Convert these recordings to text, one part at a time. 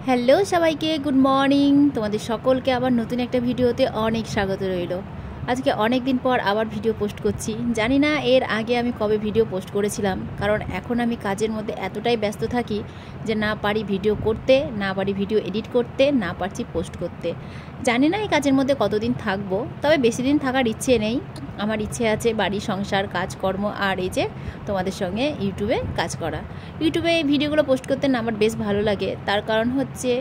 Hello সবাইকে, good morning. তোমাদের সকলকে আবার নতুন একটা ভিডিওতে অনেক স্বাগত রইল। আজকে অনেক দিন পর আবার ভিডিও পোস্ট করছি। জানি না এর আগে আমি কবে ভিডিও পোস্ট করেছিলাম, কারণ এখন আমি কাজের মধ্যে এতটাই ব্যস্ত থাকি যে না পারি ভিডিও করতে, না পারি ভিডিও এডিট করতে, না পারছি পোস্ট করতে। জানি না এই কাজের মধ্যে কতদিন থাকবো, তবে বেশি দিন থাকার ইচ্ছে নেই। আমার ইচ্ছে আছে বাড়ি সংসার কাজকর্ম আর এই যে তোমাদের সঙ্গে ইউটিউবে কাজ করা। ইউটিউবে এই ভিডিওগুলো পোস্ট করতে না আমার বেশ ভালো লাগে। তার কারণ হচ্ছে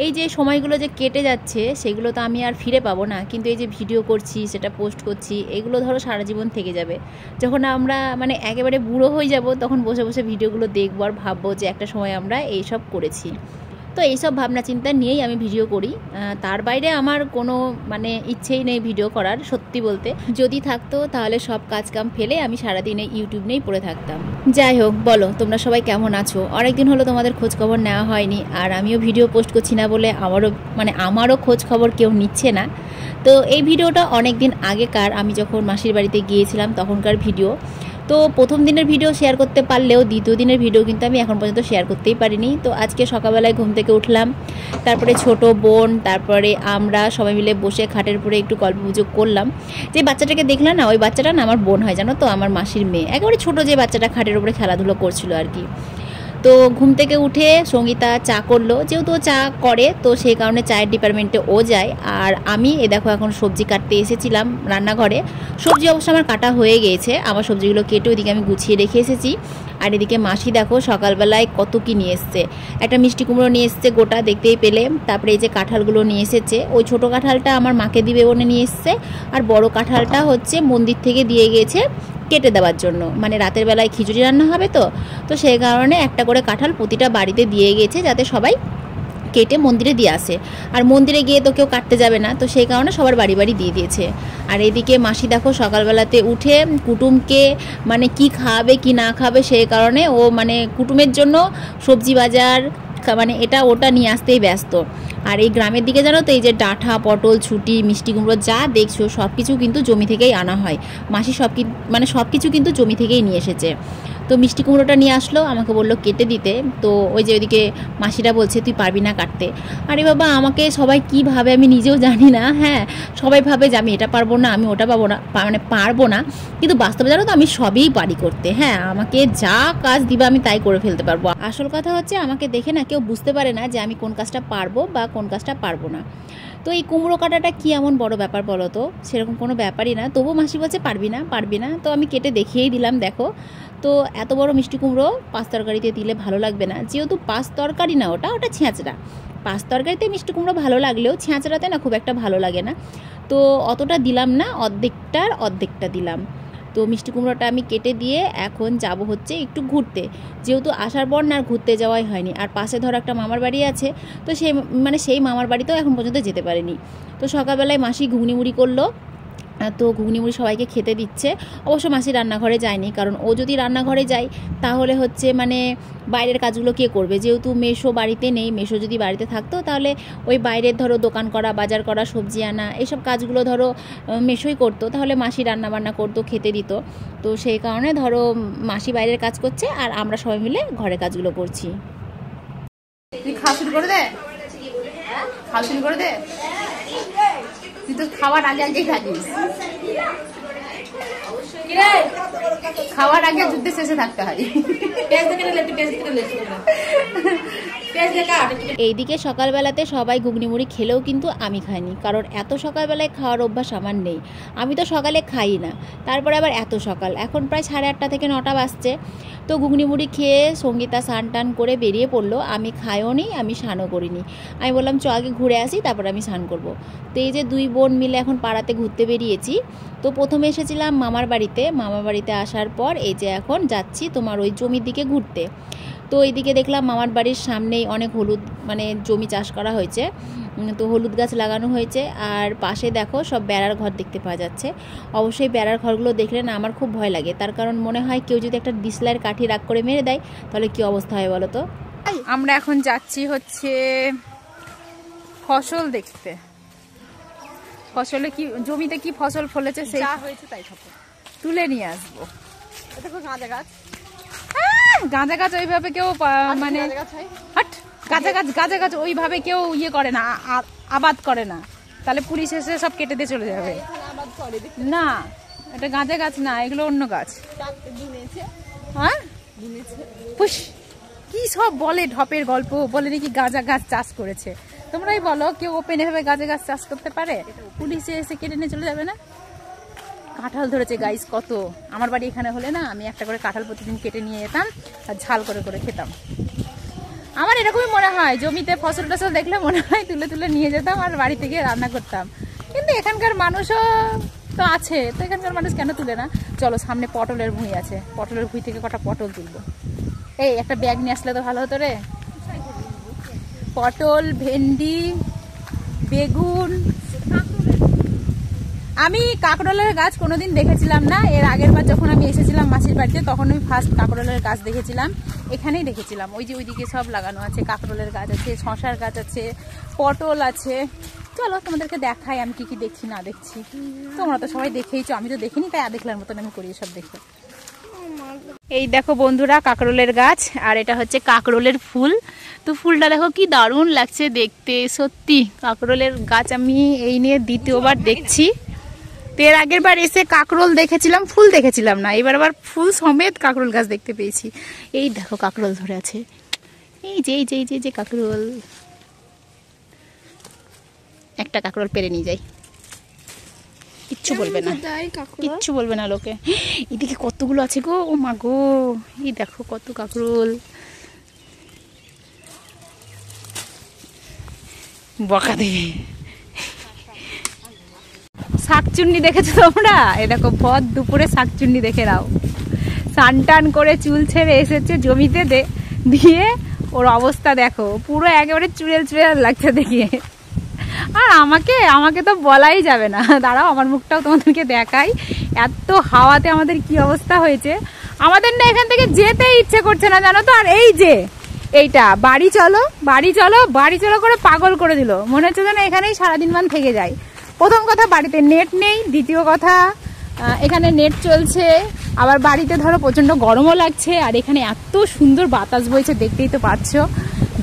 এই যে সময়গুলো যে কেটে যাচ্ছে সেগুলো তো আমি আর ফিরে পাবো না, কিন্তু এই যে ভিডিও করছি সেটা পোস্ট করছি এগুলো ধরো সারা জীবন থেকে যাবে। যখন আমরা একেবারে বুড়ো হয়ে যাব তখন বসে বসে ভিডিওগুলো দেখবো আর ভাববো যে একটা সময় আমরা এইসব করেছি। তো এইসব ভাবনা চিন্তা নিয়েই আমি ভিডিও করি। তার বাইরে আমার কোনো ইচ্ছেই নেই ভিডিও করার। সত্যি বলতে যদি থাকতো তাহলে সব কাজ কাম ফেলে আমি সারাদিনে ইউটিউব নিয়েই পড়ে থাকতাম। যাই হোক, বলো তোমরা সবাই কেমন আছো? অনেকদিন হলো তোমাদের খোঁজ খবর নেওয়া হয়নি, আর আমিও ভিডিও পোস্ট করছি না বলে আমারও খোঁজ খবর কেউ নিচ্ছে না। তো এই ভিডিওটা অনেক দিন আগেকার, আমি যখন মাসির বাড়িতে গিয়েছিলাম তখনকার ভিডিও। তো প্রথম দিনের ভিডিও শেয়ার করতে পারলেও দ্বিতীয় দিনের ভিডিও কিন্তু আমি এখন পর্যন্ত শেয়ার করতেই পারিনি। তো আজকে সকালবেলায় ঘুম থেকে উঠলাম, তারপরে ছোট বোন, তারপরে আমরা সবাই মিলে বসে খাটের উপরে একটু গল্পগুজব করলাম। যে বাচ্চাটাকে দেখলাম না, ওই বাচ্চাটা না আমার বোন হয়, জানো তো, আমার মাসির মেয়ে। একেবারে ছোট যে বাচ্চাটা খাটের উপরে খেলাধুলো করছিল আর কি। তো ঘুম থেকে উঠে সঙ্গীতা চা করলো, যেহেতু ও চা করে তো সেই কারণে চায়ের ডিপার্টমেন্টে ও যায়। আর আমি দেখো এখন সবজি কাটতে এসেছিলাম রান্নাঘরে। সবজি অবশ্য আমার কাটা হয়ে গিয়েছে, আমার সবজিগুলো কেটে ওইদিকে আমি গুছিয়ে রেখে এসেছি। আর এদিকে মাসি দেখো সকালবেলায় কত কি নিয়ে এসছে। একটা মিষ্টি কুমড়ো নিয়ে এসছে গোটা, দেখতেই পেলে। তারপরে এই যে কাঁঠালগুলো নিয়ে এসেছে, ওই ছোটো কাঁঠালটা আমার মাকে দিবে বলে নিয়ে এসছে, আর বড় কাঁঠালটা হচ্ছে মন্দির থেকে দিয়ে গিয়েছে কেটে দেওয়ার জন্য। রাতের বেলায় খিচুড়ি রান্না হবে তো সেই কারণে একটা করে কাঁঠাল প্রতিটা বাড়িতে দিয়ে গেছে, যাতে সবাই কেটে মন্দিরে দিয়ে আসে। আর মন্দিরে গিয়ে তো কেউ কাটতে যাবে না, তো সেই কারণে সবার বাড়ি বাড়ি দিয়ে দিয়েছে। আর এদিকে মাসি দেখো সকালবেলাতে উঠে কুটুমকে কি খাওয়াবে কি না খাবে সেই কারণে ও কুটুমের জন্য সবজি বাজার এটা ওটা নিয়ে আসতেই ব্যস্ত। আর এই গ্রামের দিকে জানো তো, এই যে ডাঁটা, পটল, ছুটি, মিষ্টি কুমড়ো যা দেখছো সব কিছু কিন্তু জমি থেকেই আনা হয়। মাসি সব কিছু কিন্তু জমি থেকেই নিয়ে এসেছে। তো মিষ্টি কুমড়োটা নিয়ে আসলো, আমাকে বললো কেটে দিতে। তো ওই যে ওইদিকে মাসিরা বলছে তুই পারবি না কাটতে। আরে বাবা, আমাকে সবাই কি ভাবে আমি নিজেও জানি না। হ্যাঁ, সবাই ভাবে যে আমি এটা পারবো না, আমি ওটা পারবো না, কিন্তু বাস্তবে জানো তো আমি সবই পারি করতে। হ্যাঁ, আমাকে যা কাজ দিবে আমি তাই করে ফেলতে পারবো। আসল কথা হচ্ছে আমাকে দেখে না কেউ বুঝতে পারে না যে আমি কোন কাজটা পারবো বা কোন কাজটা পারবো না। তো এই কুমড়ো কাটাটা কি এমন বড় ব্যাপার বলো তো? সেরকম কোনো ব্যাপারই না। তবু মাসি বলছে পারবি না, তো আমি কেটে দেখিয়েই দিলাম। দেখো তো এত বড় মিষ্টি কুমড়ো পাঁচ তরকারিতে দিলে ভালো লাগবে না, যেহেতু পাঁচ তরকারি না, ওটা ছেঁচড়া। পাঁচ তরকারিতে মিষ্টি কুমড়ো ভালো লাগলেও ছেঁচড়াতে না খুব একটা ভালো লাগে না। তো অতটা দিলাম না, অর্ধেকটা দিলাম। তো মিষ্টি কুমড়োটা আমি কেটে দিয়ে এখন যাব হচ্ছে একটু ঘুরতে, যেহেতু আসার পর না আর ঘুরতে যাওয়াই হয়নি। আর পাশে ধরো একটা মামার বাড়ি আছে, তো সেই মামার বাড়িতেও এখন পর্যন্ত যেতে পারিনি। তো সকালবেলায় মাসি ঘুগনি মুড়ি করলো, তো ঘুগনি মুড়ি সবাইকে খেতে দিচ্ছে। অবশ্য মাসি রান্নাঘরে যায়নি, কারণ ও যদি রান্নাঘরে যায় তাহলে হচ্ছে বাইরের কাজগুলো কে করবে, যেহেতু মেশো বাড়িতে নেই। মেশো যদি বাড়িতে থাকতো তাহলে ওই বাইরের ধরো দোকান করা, বাজার করা, সবজি আনা, এইসব কাজগুলো ধরো মেশোই করতো, তাহলে মাসি রান্নাবান্না করতো, খেতে দিত। তো সেই কারণে ধরো মাসি বাইরের কাজ করছে আর আমরা সবাই মিলে ঘরের কাজগুলো করছি। তুই খাওয়া শুরু করে দে, তুই তো খাওয়ার আগে খাচ্ছিস। খাওয়ার আগে যুদ্ধে শেষে থাকতে হয়। এইদিকে সকালবেলাতে সবাই ঘুগনি মুড়ি খেলেও কিন্তু আমি খাইনি, কারণ এত সকালবেলায় খাওয়ার অভ্যাস আমার নেই। আমি তো সকালে খাই না, তারপরে আবার এত সকাল, এখন প্রায় 8:30 থেকে 9টা বাজছে। তো ঘুগনি মুড়ি খেয়ে সঙ্গীতা স্নান টান করে বেরিয়ে পড়লো। আমি খাইও নি, আমি স্নানও করিনি। আমি বললাম চ আগে ঘুরে আসি, তারপর আমি স্নান করবো। তো এই যে দুই বোন মিলে এখন পাড়াতে ঘুরতে বেরিয়েছি। তো প্রথমে এসেছিলাম মামার বাড়িতে আসার পর এই যে এখন যাচ্ছি তোমার ওই জমির দিকে ঘুরতে। তো এইদিকে দেখলাম মামার বাড়ির সামনেই অনেক হলুদ জমি চাষ করা হয়েছে, তো হলুদ গাছ লাগানো হয়েছে। আর পাশে দেখো সব বেড়ার ঘর দেখতে পাওয়া যাচ্ছে। অবশ্যই বেড়ার ঘরগুলো দেখলে না আমার খুব ভয় লাগে, তার কারণ মনে হয় কেউ যদি একটা ডিসলাইয়ের কাঠি রাগ করে মেরে দেয় তাহলে কি অবস্থা হয় বলো তো। আমরা এখন যাচ্ছি হচ্ছে ফসল দেখতে। ফসলে কি জমিতে কি ফসল ফলেছে সেই হয়েছে তাই তুলে নিয়ে আসবো। গাঁজা গাছ ওইভাবে কেউ হাট গাঁজা গাছ ওইভাবে কেউ ইয়ে করে না, আবাদ করে না, তাহলে পুলিশ এসে সব কেটে দিয়ে চলে যাবে। না, এটা গাঁজা গাছ না, এগুলো অন্য গাছ। হ্যাঁ, কি সব বলে, ঢপের গল্প বলে নাকি গাঁজা গাছ চাষ করেছে। তোমরাই বলো, কেউ ওপেন ভাবে গাঁজা গাছ চাষ করতে পারে? পুলিশে এসে কেটে নিয়ে চলে যাবে না? কাঁঠাল ধরেছে গাইস কত। আমার বাড়ি এখানে হলে না, আমি একটা করে কাঁঠাল প্রতিদিন কেটে নিয়ে যেতাম আর ঝাল করে করে খেতাম। আমার এরকমই মনে হয়, জমিতে ফসল টসল দেখলে মনে হয় তুলে তুলে নিয়ে যেতাম আর বাড়ি থেকে রান্না করতাম। কিন্তু এখানকার মানুষও তো আছে, তো এখানকার মানুষ কেন তুলে না? চলো, সামনে পটলের ভুঁই আছে, পটলের ভুঁই থেকে কটা পটল তুলবো। এই একটা ব্যাগ নিয়ে আসলে তো ভালো হতো রে। পটল, ভেন্ডি, বেগুন। আমি কাঁকরোলের গাছ কোনোদিন দেখেছিলাম না। এর আগের বার যখন আমি এসেছিলাম মাসির বাড়িতে, তখন আমি ফার্স্ট কাঁকরোলের গাছ দেখেছিলাম। এখানেই দেখেছিলাম, ওই যে ওইদিকে সব লাগানো আছে, কাঁকরোলের গাছ আছে, শশার গাছ আছে, পটল আছে। চলো তোমাদেরকে দেখাই আমি কি কি দেখছি না দেখছি। তোমরা তো সবাই দেখেইছো, আমি তো দেখিনি, তাই দেখলার মতন আমি করি সব দেখে। এই দেখো বন্ধুরা, কাঁকরোলের গাছ, আর এটা হচ্ছে কাঁকরোলের ফুল। তো ফুলটা দেখো কি দারুণ লাগছে দেখতে, সত্যি। কাঁকরোলের গাছ আমি এই নিয়ে দ্বিতীয়বার দেখছি। এর আগের বার এসে কাঁকরোল দেখেছিলাম, ফুল দেখেছিলাম না, এবার আবার ফুল সমেত কাঁকরোল গাছ দেখতে পেয়েছি। এই দেখো কাঁকরোল ধরে আছে, এই যে এই যে এই যে কাঁকরোল। একটা কাঁকরোল পেরে নিয়ে যাই, কিচ্ছু বলবে না, কিচ্ছু বলবে না লোকে। এদিকে কতগুলো আছে গো, ও মা গো, এই দেখো কত কাঁকরোল। বকা দেবে। শাকচুন্নি দেখেছো তোমরা? এ দেখো ভর দুপুরে শাকচুন্নি দেখে নাও। স্নান টান করে চুল ছেড়ে এসেছে জমিতে দিয়ে, ওর অবস্থা দেখো, পুরো একেবারে চুড়েল চুড়েল লাগছে দেখিয়ে। আর আমাকে তো বলাই যাবে না, দাঁড়াও আমার মুখটাও তোমাদেরকে দেখাই। এত হাওয়াতে আমাদের কি অবস্থা হয়েছে, আমাদের না এখান থেকে যেতে ইচ্ছে করছে না, জানো তো। আর এই যে এইটা বাড়ি চলো বাড়ি চলো বাড়ি চলো করে পাগল করে দিল, মনে হচ্ছে যেন এখানেই সারাদিন মান থেকে যায়। প্রথম কথা, বাড়িতে নেট নেই। দ্বিতীয় কথা, এখানে নেট চলছে, আবার বাড়িতে ধরো প্রচন্ড গরমও লাগছে। আর এখানে এত সুন্দর বাতাস বইছে, দেখতেই তো পাচ্ছ,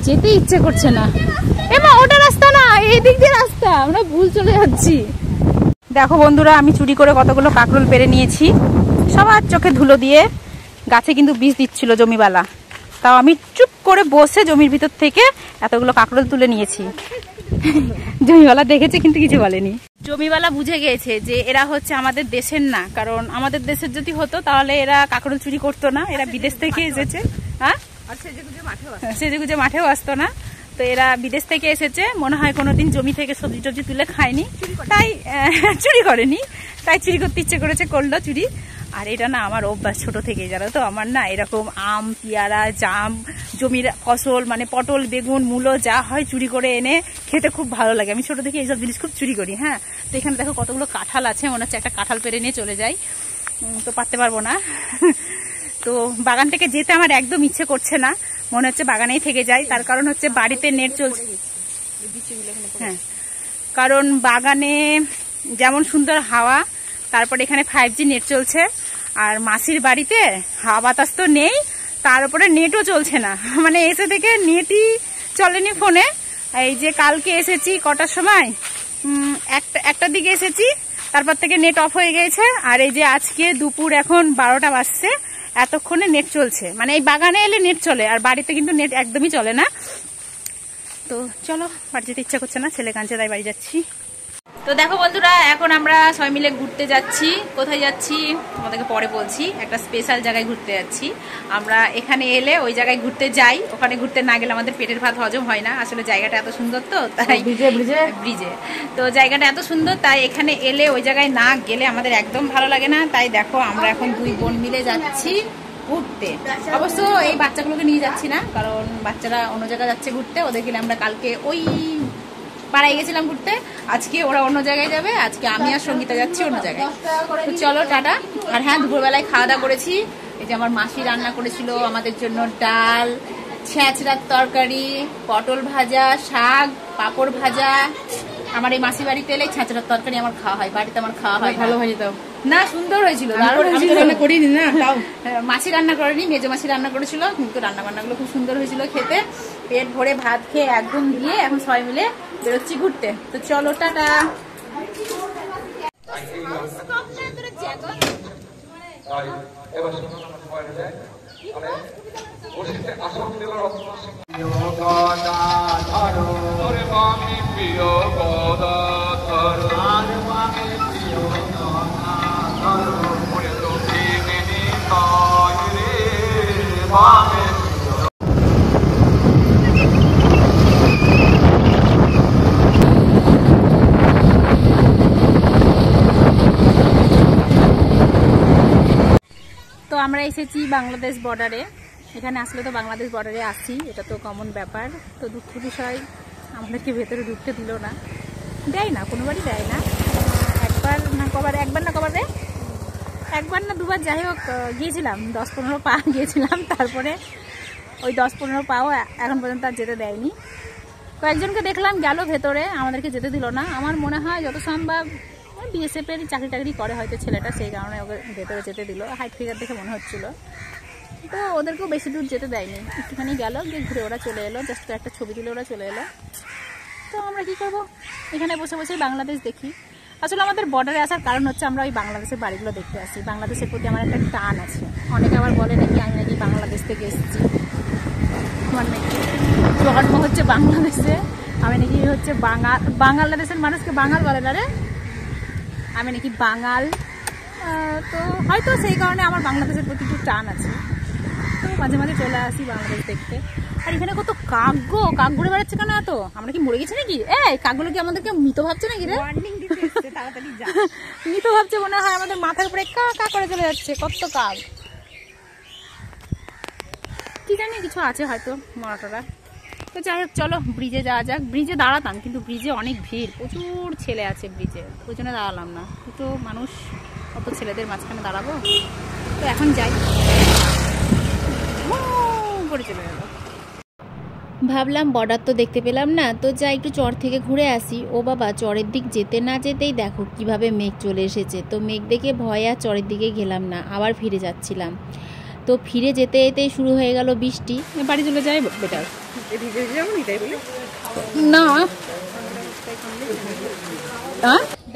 যেতে ইচ্ছে করছে না। এমা ওটা রাস্তা না, এই দিক দিয়ে রাস্তা, আমরা ভুল চলে যাচ্ছি। দেখো বন্ধুরা, আমি চুরি করে কতগুলো কাঁকরোল পেরে নিয়েছি, সবার চোখে ধুলো দিয়ে। গাছে কিন্তু বীজ দিচ্ছিল জমিওয়ালা, তাও আমি চুপ করে বসে জমির ভিতর থেকে এতগুলো কাঁকরোল তুলে নিয়েছি। জমিওয়ালা দেখেছে কিন্তু কিছু বলেনি। জমিওয়ালা বুঝে গিয়েছে যে এরা হচ্ছে আমাদের দেশের না, কারণ আমাদের দেশের যদি হতো তাহলে এরা কাঁকরোল চুরি করতো না, এরা বিদেশ থেকে এসেছে। হ্যাঁ, সেজেগুজে মাঠেও আসতো না। তো এরা বিদেশ থেকে এসেছে, মনে হয় কোনোদিন জমি থেকে সবজি টবজি তুলে খায়নি, তাই চুরি করেনি, তাই চুরি করতে ইচ্ছে করেছে, করলো চুরি। আর এটা না আমার অভ্যাস ছোট থেকেই, জানো তো। আমার না এরকম আম, পেয়ারা, জাম, জমির ফসল মানে পটল, বেগুন, মূলো যা হয় চুরি করে এনে খেতে খুব ভালো লাগে। আমি ছোট থেকে এইসব জিনিস খুব চুরি করি। হ্যাঁ, তো এখানে দেখো কতগুলো কাঁঠাল আছে, মনে হচ্ছে একটা কাঁঠাল পেরে নিয়ে চলে যাই, তো পারতে পারবো না। তো বাগান থেকে যেতে আমার একদম ইচ্ছে করছে না, মনে হচ্ছে বাগানেই থেকে যাই। তার কারণ হচ্ছে বাড়িতে নেট চলছে। হ্যাঁ, কারণ বাগানে যেমন সুন্দর হাওয়া, তারপর এখানে 5G নেট চলছে, আর মাসির বাড়িতে হাওয়া বাতাস তো নেই, তার উপরে নেটও চলছে না। মানে এসে থেকে নেটই চলেনি ফোনে। এই যে কালকে এসেছি কটার সময়, একটা দিকে এসেছি, তারপর থেকে নেট অফ হয়ে গেছে। আর এই যে আজকে দুপুর এখন 12টা বাজছে, এতক্ষণে নেট চলছে। মানে এই বাগানে এলে নেট চলে, আর বাড়িতে কিন্তু নেট একদমই চলে না। তো চলো, বাড়ি যেতে ইচ্ছা করছে না, ছেলে কাঁদছে তাই বাড়ি যাচ্ছি। তো দেখো বন্ধুরা, এখন আমরা সবাই মিলে ঘুরতে যাচ্ছি। কোথায় যাচ্ছি তোমাদেরকে পরে বলছি। একটা স্পেশাল জায়গায় ঘুরতে যাচ্ছি আমরা। এখানে এলে ওই জায়গায় ঘুরতে যাই, ওখানে ঘুরতে না গেলে আমাদের পেটের ভাত হজম হয় না। আসলে জায়গাটা এত সুন্দর, তো তাই ব্রিজে তো জায়গাটা এত সুন্দর, তাই এখানে এলে ওই জায়গায় না গেলে আমাদের একদম ভালো লাগে না। তাই দেখো আমরা এখন 2 বোন মিলে যাচ্ছি ঘুরতে। অবশ্য এই বাচ্চাগুলোকে নিয়ে যাচ্ছি না, কারণ বাচ্চারা অন্য জায়গায় যাচ্ছে ঘুরতে। ওদের গেলে আমরা কালকে ওই পাড়ায় গেছিলাম ঘুরতে, আজকে ওরা অন্য জায়গায় যাবে। আজকে আমি আর সঙ্গীতা যাচ্ছি অন্য জায়গায়। তো চলো টাটা। আর হ্যাঁ, দুপুরবেলায় খাওয়া দাওয়া করেছি। এই যে আমার মাসি রান্না করেছিল আমাদের জন্য ডাল, ছেঁচড়ার তরকারি, পটল ভাজা, শাক, পাঁপড় ভাজা, আমার এই মাসি বাড়িতে এলে ছাঁচড়ার তরকারি আমার খাওয়া হয়, বাড়িতে আমার খাওয়া হয়। ভালো হয়েছে তাও না, সুন্দর হয়েছিল, দারুণ হয়েছিল। রান্না করিনি না, তাও মাসি রান্না করেনি, মেজো মাসি রান্না করেছিল, কিন্তু রান্না বান্নাগুলো খুব সুন্দর হয়েছিল খেতে। পেট ভরে ভাত খেয়ে একদম দিয়ে এখন সবাই মিলে বেরোচ্ছি ঘুরতে। তো চলো, টাটা। তো আমরা এসেছি বাংলাদেশ বর্ডারে। এখানে আসলে তো বাংলাদেশ বর্ডারে আসি, এটা তো কমন ব্যাপার। তো দুঃখ বিষয় আমাদেরকে ভেতরে ঢুকতে দিল না, দেয় না, কোনোবারই দেয় না। একবার না দুবার যাই হোক গিয়েছিলাম, 10-15 পা গিয়েছিলাম। তারপরে ওই 10-15 পাও এখন পর্যন্ত আর যেতে দেয়নি। কয়েকজনকে দেখলাম গেল ভেতরে, আমাদেরকে যেতে দিল না। আমার মনে হয় যত সম্ভব বিএসএফ এর চাকরি টাকরি করে হয়তো ছেলেটা, সেই কারণে ওকে ভেতরে যেতে দিল। হাইট ফিগার দেখে মনে হচ্ছিল। তো ওদেরকেও বেশি দূর যেতে দেয়নি, একটুখানি গেল, গিয়ে ঘুরে ওরা চলে এলো, জাস্ট একটা ছবি তুলে ওরা চলে এলো। তো আমরা কি করব, এখানে বসে বসে বাংলাদেশ দেখি। আসলে আমাদের বর্ডারে আসার কারণ হচ্ছে আমরা ওই বাংলাদেশের বাড়িগুলো দেখতে আসি। বাংলাদেশের প্রতি আমার একটা টান আছে। অনেকে আবার বলে নাকি আমি নাকি বাংলাদেশ থেকে এসেছি, আমার নাকি জন্ম হচ্ছে বাংলাদেশে, আমি নাকি হচ্ছে বাংলাদেশের মানুষকে বাঙাল বলে না রে, আমি নাকি বাঙাল। তো হয়তো সেই কারণে আমার বাংলাদেশের প্রতি একটু টান আছে। তো মাঝে মাঝে চলে আসি বাংলাদেশ দেখতে। আর এখানে কত কাক ঘুরে বেড়াচ্ছে কেন এত? আমরা কি মরে গেছি নাকি? কাকগুলো কি আমাদেরকে মৃত ভাবছে নাকি রে? মৃত ভাবছে মনে হয়, আমাদের মাথার উপরে কা কা করে চলে যাচ্ছে কত কাক। কি জানি কিছু আছে হয়তো মরাটারা। তো যাই হোক, চলো ব্রিজে যাওয়া যাক। ব্রিজে দাঁড়াতাম, কিন্তু ব্রিজে অনেক ভিড়, প্রচুর ছেলে আছে ব্রিজে, ওই জন্য দাঁড়ালাম না। তো মানুষ, অত ছেলেদের মাঝখানে দাঁড়াবো? তো এখন যাই, করে চলে গেল। ভাবলাম বর্ডার তো দেখতে পেলাম না, তো যাই একটু চর থেকে ঘুরে আসি। ও বাবা, চরের দিক যেতে না যেতেই দেখো কিভাবে মেঘ চলে এসেছে। তো মেঘ দেখে ভয়ে আর চরের দিকে গেলাম না, আবার ফিরে যাচ্ছিলাম। তো ফিরে যেতে যেতেই শুরু হয়ে গেল বৃষ্টি। বাড়ি চলে যাই বেটার না।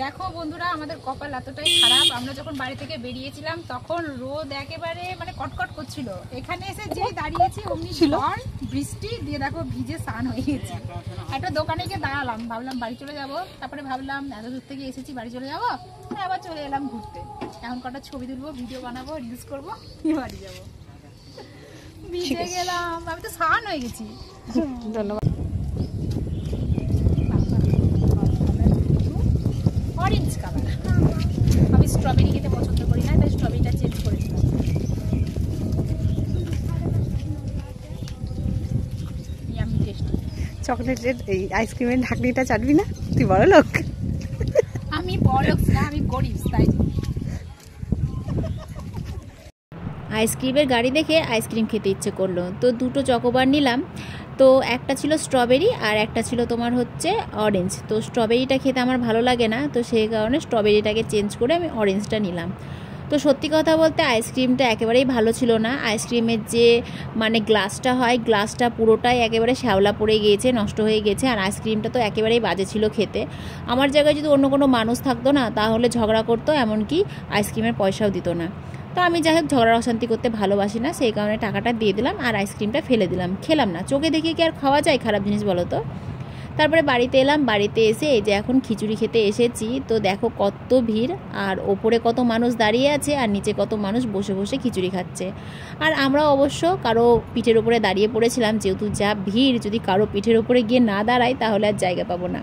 দেখো বন্ধুরা, আমাদের কপাল এতটাই খারাপ, আমরা যখন বাড়ি থেকে বেরিয়েছিলাম তখন রোদ একেবারে মানে কটকট করছিল। এখানে এসে যেই দাঁড়িয়েছি অমনি ঝড় বৃষ্টি দিয়ে দেখো ভিজে স্নান হয়ে গেছে। একটা দোকানে গিয়ে দাঁড়ালাম, ভাবলাম বাড়ি চলে যাব। তারপরে ভাবলাম এত দূর থেকে এসেছি, বাড়ি চলে যাবো, আবার চলে এলাম ঘুরতে। এখন কটা ছবি তুলবো, ভিডিও বানাবো, রিলস করবো, বাড়ি যাবো। ভিজে গেলাম, আমি তো স্নান হয়ে গেছি। ধন্যবাদ। অরেঞ্জ কালার, আমি স্ট্রবেরি খেতে পছন্দ করি না, তাই স্ট্রবেরিটা চেঞ্জ করেছিলাম। Yummy tasty. চকলেটের এই আইসক্রিমের ঢাকনিটা চাটবি না? তুই বড় লোক। আমি বড় লোক না, আমি গরিব, তাই। আইসক্রিমের গাড়ি দেখে আইসক্রিম খেতে ইচ্ছে করলো, তো দুটো চকোবার নিলাম। তো একটা ছিল স্ট্রবেরি আর একটা ছিল তোমার হচ্ছে অরেঞ্জ। তো স্ট্রবেরিটা খেতে আমার ভালো লাগে না, তো সেই কারণে স্ট্রবেরিটাকে চেঞ্জ করে আমি অরেঞ্জটা নিলাম। তো সত্যি কথা বলতে আইসক্রিমটা একেবারেই ভালো ছিল না। আইসক্রিমের যে মানে গ্লাসটা হয়, গ্লাসটা পুরোটাই একেবারে শ্যাওলা পড়ে গিয়েছে, নষ্ট হয়ে গেছে। আর আইসক্রিমটা তো একেবারেই বাজে ছিল খেতে। আমার জায়গায় যদি অন্য কোনো মানুষ থাকতো না, তাহলে ঝগড়া করতো, এমনকি আইসক্রিমের পয়সাও দিত না। তো আমি যাই হোক ঝগড়া অশান্তি করতে ভালোবাসি না, সেই কারণে টাকাটা দিয়ে দিলাম আর আইসক্রিমটা ফেলে দিলাম, খেলাম না। চোখে দেখে কি আর খাওয়া যায় খারাপ জিনিস, বলো তো? তারপরে বাড়িতে এলাম, বাড়িতে এসে এই যে এখন খিচুড়ি খেতে এসেছি। তো দেখো কত ভিড়, আর ওপরে কত মানুষ দাঁড়িয়ে আছে আর নিচে কত মানুষ বসে বসে খিচুড়ি খাচ্ছে। আর আমরা অবশ্য কারো পিঠের উপরে দাঁড়িয়ে পড়েছিলাম, যেহেতু যা ভিড়, যদি কারো পিঠের উপরে গিয়ে না দাঁড়াই তাহলে আর জায়গা পাবো না।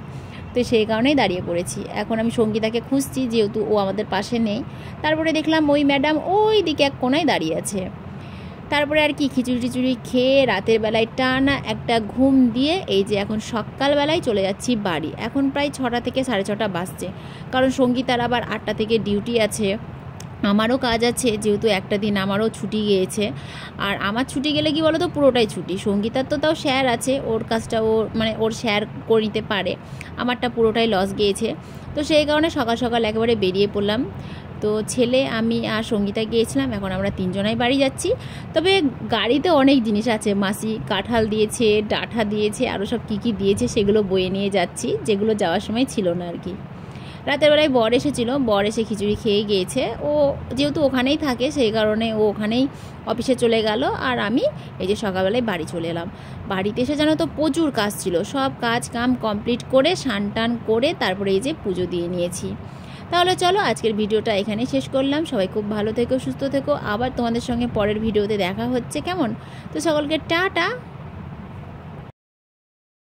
তো সেই কারণেই দাঁড়িয়ে পড়েছি। এখন আমি সঙ্গীতাকে খুঁজছি, যেহেতু ও আমাদের পাশে নেই। তারপরে দেখলাম ওই ম্যাডাম ওই দিকে এক কোনায় দাঁড়িয়ে আছে। তারপরে আর কি খিচুড়ি টিচুড়ি খেয়ে রাতের বেলায় টানা একটা ঘুম দিয়ে এই যে এখন সকালবেলায় চলে যাচ্ছি বাড়ি। এখন প্রায় 6টা থেকে 6:30 বাজছে, কারণ সঙ্গীতার আবার 8টা থেকে ডিউটি আছে। আমারও কাজ আছে, যেহেতু একটা দিন আমারও ছুটি গিয়েছে। আর আমার ছুটি গেলে কি বলো তো, পুরোটাই ছুটি। সঙ্গীতার তো তাও শেয়ার আছে, ওর কাজটা ও মানে ওর শেয়ার করে নিতে পারে, আমারটা পুরোটাই লস গিয়েছে। তো সেই কারণে সকাল সকাল একেবারে বেরিয়ে পড়লাম। তো ছেলে, আমি আর সঙ্গীতা গিয়েছিলাম। এখন আমরা 3 জনাই বাড়ি যাচ্ছি। তবে গাড়িতে অনেক জিনিস আছে, মাসি কাঁঠাল দিয়েছে, ডাঁঠা দিয়েছে, আরও সব কী কী দিয়েছে সেগুলো বয়ে নিয়ে যাচ্ছি, যেগুলো যাওয়ার সময় ছিল না আর কি। রাতের বেলায় বর এসেছিল, বর এসে খিচুড়ি খেয়ে গিয়েছে। ও যেহেতু ওখানেই থাকে সেই কারণে ও ওখানেই অফিসে চলে গেল। আর আমি এই যে সকালবেলায় বাড়ি চলে এলাম। বাড়িতে এসে জানো তো প্রচুর কাজ ছিল, সব কাজ কাম কমপ্লিট করে স্নান টান করে তারপরে এই যে পুজো দিয়ে নিয়েছি। তাহলে চলো আজকের ভিডিওটা এখানে শেষ করলাম। সবাই খুব ভালো থেকো, সুস্থ থেকো। আবার তোমাদের সঙ্গে পরের ভিডিওতে দেখা হচ্ছে, কেমন? তো সকলকে টাটা।